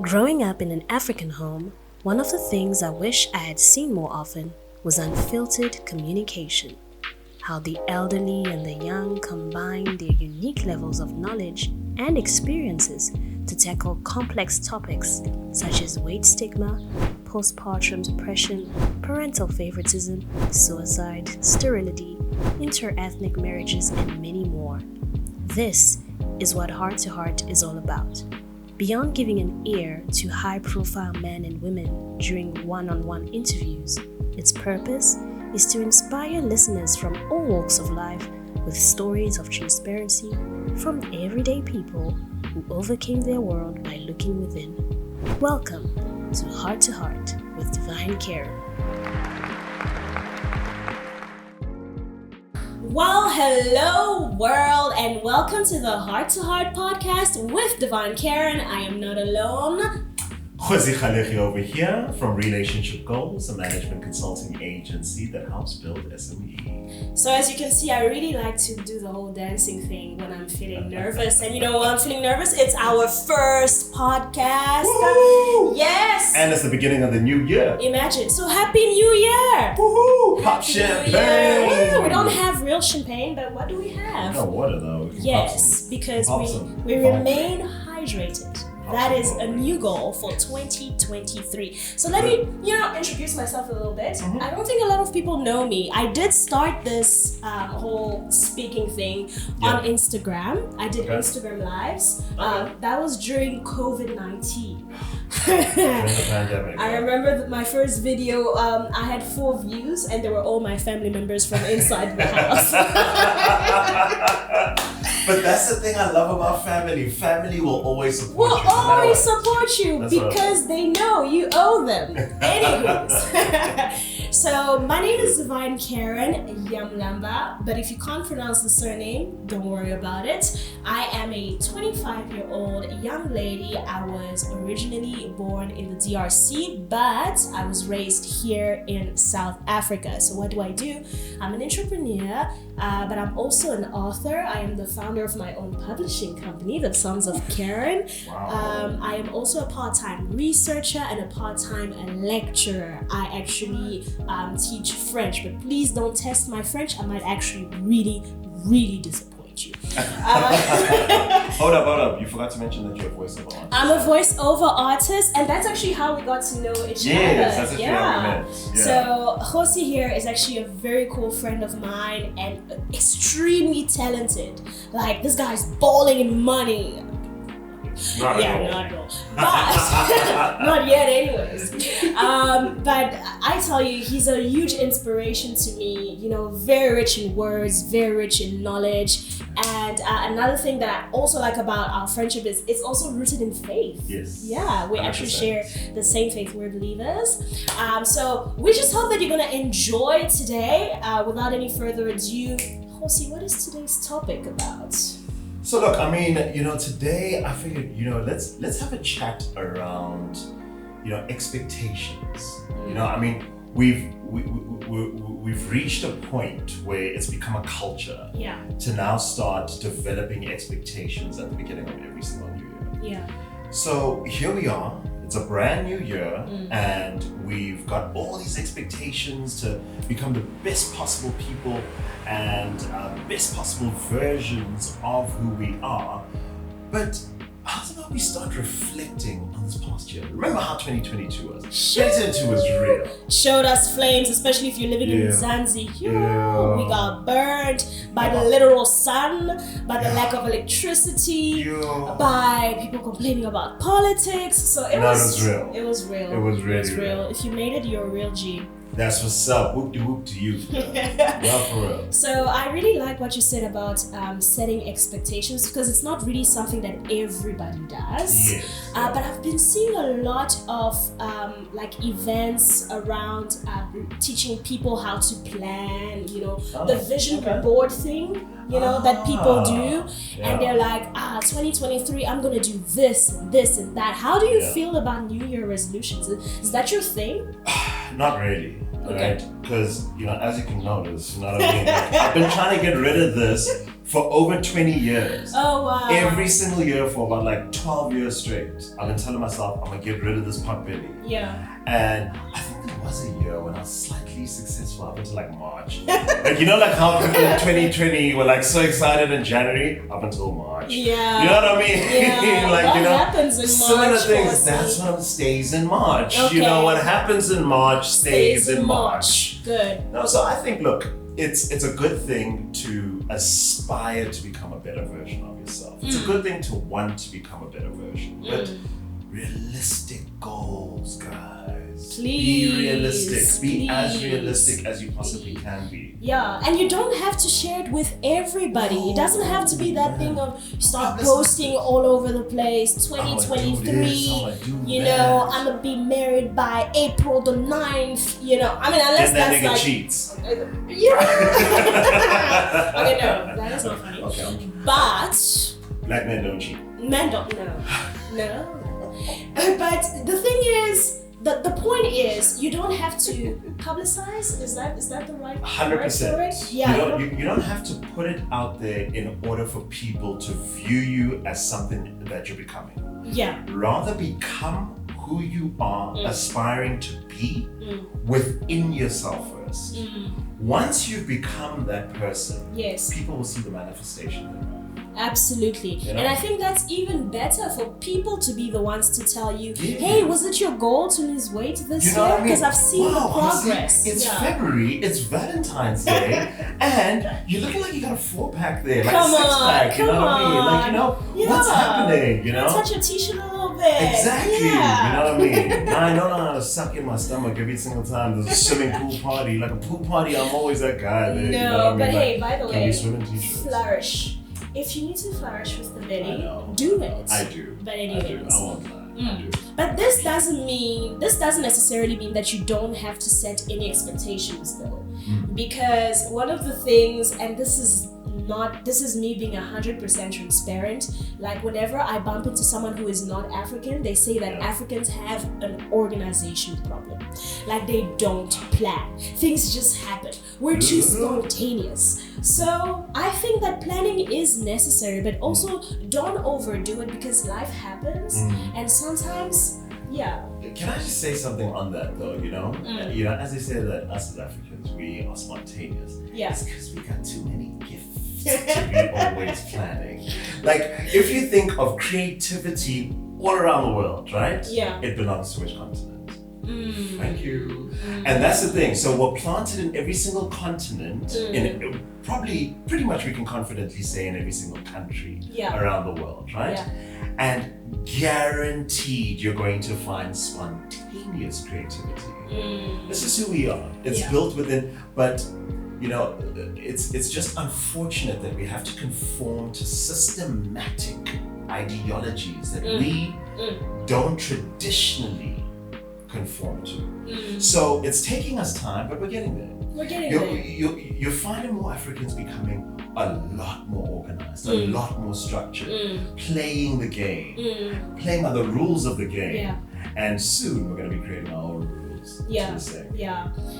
Growing up in an African home, one of the things I wish I had seen more often was unfiltered communication. How the elderly and the young combine their unique levels of knowledge and experiences to tackle complex topics such as weight stigma, postpartum depression, parental favoritism, suicide, sterility, inter-ethnic marriages, and many more. This is what Heart2Heart is all about. Beyond giving an ear to high-profile men and women during one-on-one interviews, its purpose is to inspire listeners from all walks of life with stories of transparency from everyday people who overcame their world by looking within. Welcome to Heart2Heart with Divine Keren. Well, hello world, and welcome to the Heart2Heart podcast with Divine Keren. I am not alone. Kgosi over here from Relationship Goals, a management consulting agency that helps build SME. So as you can see, I really like to do the whole dancing thing when I'm feeling nervous. And you know why I'm feeling nervous? It's our first podcast. Woo-hoo! Yes! And it's the beginning of the new year. Imagine. So Happy New Year! Woohoo! Pop Happy champagne! Well, we don't have real champagne, but what do we have? No water though. Yes, because we remain hydrated. That is a new goal for 2023. So let me, introduce myself a little bit. Mm-hmm. I don't think a lot of people know me. I did start this whole speaking thing on Instagram. I did Instagram lives. That was during COVID-19. During the pandemic. I remember my first video, I had 4 views and they were all my family members from inside the house. But that's the thing I love about family. Family will always support you. Will always support you because they know you owe them. Anyways. So my name is Divine Keren Yamlamba, but if you can't pronounce the surname, don't worry about it. I am a 25-year-old young lady. I was originally born in the DRC, but I was raised here in South Africa. So what do? I'm an entrepreneur, but I'm also an author. I am the founder of my own publishing company, The Sons of Keren. Wow. I am also a part-time researcher and a part-time lecturer. I actually teach French, but please don't test my French. I might actually really disappoint you. Hold up. You forgot to mention that you're a voiceover artist. I'm a voiceover artist, and that's actually how we got to know each other. Yes, that's actually how we met. Yeah. So Kgosi here is actually a very cool friend of mine and extremely talented. Like, this guy's balling in money. Not at all. But not yet anyways. But I tell you, he's a huge inspiration to me, very rich in words, very rich in knowledge. And another thing that I also like about our friendship is it's also rooted in faith. Yes. Yeah, we 100%. Actually share the same faith. We're believers. So we just hope that you're going to enjoy today. Without any further ado, Kgosi, what is today's topic about? So look, today I figured, let's have a chat around, expectations. We've reached a point where it's become a culture to now start developing expectations at the beginning of every single new year. Yeah. So here we are. It's a brand new year, and we've got all these expectations to become the best possible people and best possible versions of who we are. But how about we start reflecting on this past year? Remember how 2022 was? 2022 was real. Showed us flames, especially if you're living in Zanzibar. We got burned by the literal sun, by the lack of electricity, by people complaining about politics. So it was real. It was real. It was really real. If you made it, you're a real G. That's what's up. Whoop-de-whoop to you. Well, for real. So I really like what you said about setting expectations, because it's not really something that everybody does. Yes. But I've been seeing a lot of events around teaching people how to plan, the vision board thing. That people do, and they're like, 2023, I'm gonna do this and this and that. How do you feel about New Year resolutions? Is that your thing? Not really. Okay. Right? Because, as you can notice, I've been trying to get rid of this for over 20 years. Oh, wow. Every single year for about like 12 years straight, I've been telling myself I'm gonna get rid of this pot belly. Yeah. And I think there was a year when I was slightly successful up until like March. Like, you know, like how people in 2020 were like so excited in January up until March. Yeah. You know what I mean? Yeah. Like, what you know, happens in similar March? things. That's what stays in March. Okay. You know, what happens in March stays in March. Good. No, so I think, look, it's a good thing to aspire to become a better version of yourself. It's a good thing to want to become a better version. But realistic goals, guys. Please, be realistic. Be as please. realistic as you possibly can be. Yeah, and you don't have to share it with everybody. It doesn't have to be that thing of start posting all over the place. 2023, you know, I'm gonna be married by April the 9th. You know, I mean, unless and then that's nigga like cheats. yeah. Okay, no, that is not funny. Okay. But Black men don't cheat. men don't know. No. But the thing is, the point is, you don't have to publicize. Is that the right 100%. word for it? Yeah. You don't have to put it out there in order for people to view you as something that you're becoming. Yeah. Rather become who you are aspiring to be within yourself first. Once you've become that person, Yes. people will see the manifestation in life. Absolutely. You know? And I think that's even better for people to be the ones to tell you, Yeah. hey, was it your goal to lose weight this You know year? what I mean? Because I've seen the Wow, progress. It's Yeah. February, it's Valentine's Day, and you're looking like you got a 4-pack there, like Come a 6-pack, on, you know what I mean? Like, you know, Yeah. what's happening, you Can I know? touch your t-shirt a little bit? Exactly, Yeah. you know what I mean? I know how to suck in my stomach every single time there's a swimming pool party. Like a pool party, I'm always that guy there, No, you know what I mean? but Like, hey, by the can way, we swim in t-shirts? flourish. If you need to flourish with the I belly, know. do it. I do. But I anyways. won't lie. I do. But this doesn't necessarily mean that you don't have to set any expectations though. Because one of the things, and this is me being 100% transparent, like whenever I bump into someone who is not African, they say that Africans have an organization problem. Like they don't plan. Things just happen. We're too spontaneous. So I think that planning is necessary, but also don't overdo it because life happens and sometimes, yeah. Can I just say something on that though, you know? You know, as they say that us as Africans, we are spontaneous. Yeah. It's because we got too many gifts to be always planning. Like, if you think of creativity all around the world, right? Yeah. It belongs to which continent? Thank you. And that's the thing. So we're planted in every single continent, in probably pretty much we can confidently say in every single country around the world, right? Yeah. And guaranteed you're going to find spontaneous creativity. This is who we are. It's built within, but you know, it's just unfortunate that we have to conform to systematic ideologies that we don't traditionally conform to. So it's taking us time, but we're getting there. We're getting there. You're finding more Africans becoming a lot more organized, a lot more structured, playing the game, playing by the rules of the game. Yeah. And soon we're going to be creating our own rules. Yeah.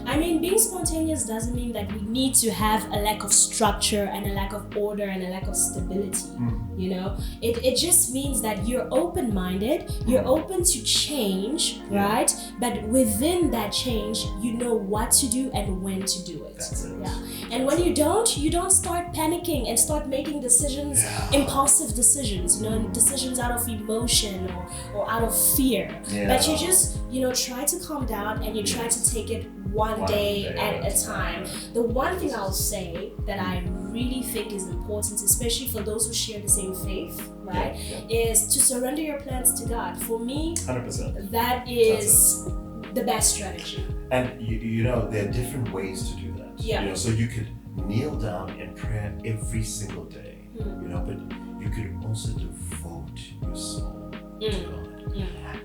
I mean, being spontaneous doesn't mean that we need to have a lack of structure and a lack of order and a lack of stability. You know, it just means that you're open-minded, you're open to change, right? But within that change, you know what to do and when to do it. That's it. Yeah. And when you don't start panicking and start making decisions, impulsive decisions, you know, decisions out of emotion or out of fear. But you just, you know, try to calm down and you try to take it one day at a time. The one thing I'll say that I really think is important, especially for those who share the same faith, right, is to surrender your plans to God. For me, 100%. that is the best strategy. And you know, there are different ways to do that. Yeah. You know, so you could kneel down in prayer every single day, you know, but you could also devote your soul to God.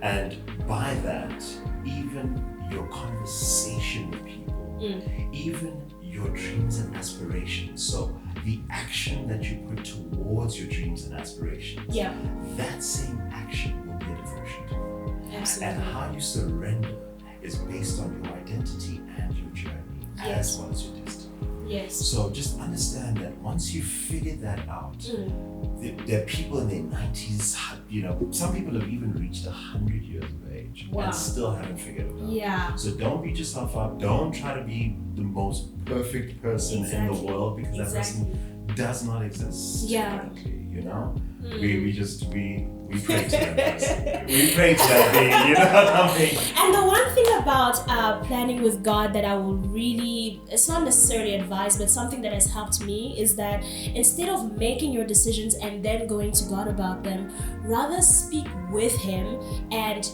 And by that, even your conversation with people, even your dreams and aspirations. So the action that you put towards your dreams and aspirations, that same action will be a devotion to God. Absolutely. And how you surrender is based on your identity and your journey, as well as your destiny. Yes. So just understand that once you figure that out, there are people in their 90s, some people have even reached 100 years of age and still haven't figured it out. Yeah. So don't beat yourself up. Don't try to be the most perfect person in the world, because that person does not exist currently, we pray to that person. We pray to that being, you know what I mean? And the one thing about planning with God that I will really, it's not necessarily advice, but something that has helped me is that instead of making your decisions and then going to God about them, rather speak with Him and,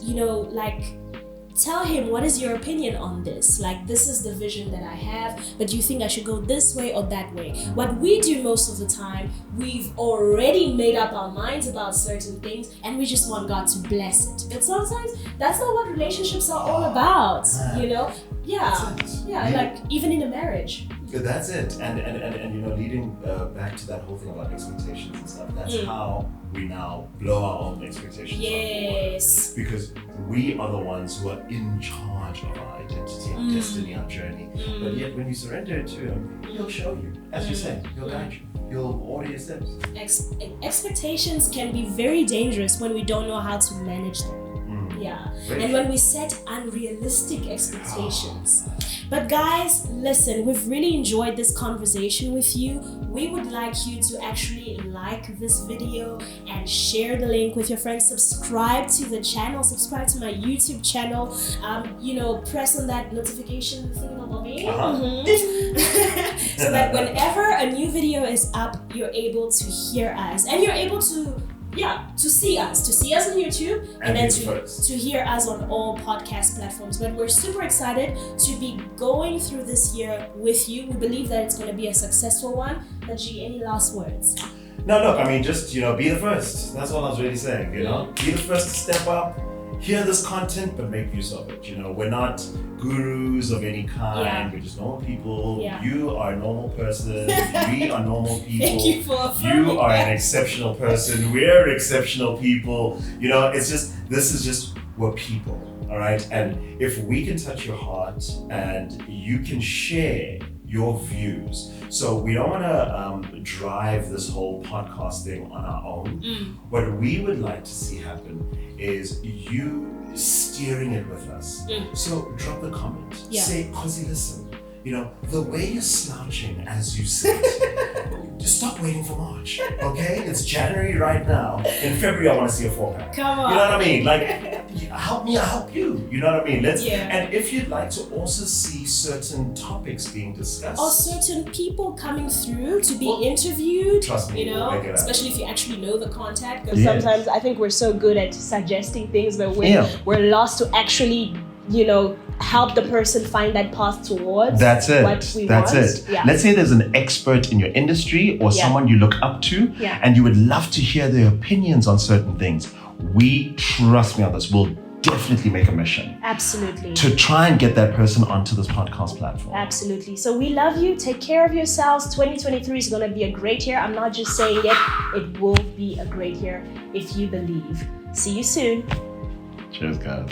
tell Him, what is your opinion on this? Like, this is the vision that I have, but do you think I should go this way or that way? What we do most of the time, we've already made up our minds about certain things and we just want God to bless it. But sometimes that's not what relationships are all about, like even in a marriage. That's it. And leading back to that whole thing about expectations and stuff, that's how we now blow our own expectations. Yes. Because we are the ones who are in charge of our identity, our destiny, our journey. But yet when you surrender it to Him, He'll show you. As you say, He'll guide you. He'll order your steps. Expectations can be very dangerous when we don't know how to manage them. And when we set unrealistic expectations. But guys, listen, we've really enjoyed this conversation with you. We would like you to actually like this video and share the link with your friends. Subscribe to the channel, subscribe to my YouTube channel. Press on that notification thing so that whenever a new video is up, you're able to hear us and you're able to see us on YouTube and then to hear us on all podcast platforms. But we're super excited to be going through this year with you. We believe that it's going to be a successful one. But G, any last words? No, look, I mean, just, be the first. That's all I was really saying, Be the first to step up, hear this content, but make use of it. We're not gurus of any kind. We're just normal people. You are a normal person. We are normal people. Thank you for You are an exceptional person. We're exceptional people. We're people, all right? And if we can touch your heart and you can share your views. So we don't want to drive this whole podcast thing on our own. What we would like to see happen is you steering it with us. So drop a comment. Say, Kgosi, listen, the way you're slouching as you sit, just stop waiting for March, okay? It's January right now. In February, I want to see a 4-pack. Come on. You know what I mean? Like, help me, I help you. You know what I mean? And if you'd like to also see certain topics being discussed. Or certain people coming through to be interviewed. Trust me, especially if you actually know the contact. Because sometimes I think we're so good at suggesting things, but we're lost to actually, help the person find that path towards what we want. That's it. Let's say there's an expert in your industry or someone you look up to and you would love to hear their opinions on certain things. Trust me on this, we'll definitely make a mission. Absolutely. To try and get that person onto this podcast platform. Absolutely. So we love you. Take care of yourselves. 2023 is going to be a great year. I'm not just saying it. It will be a great year if you believe. See you soon. Cheers, guys.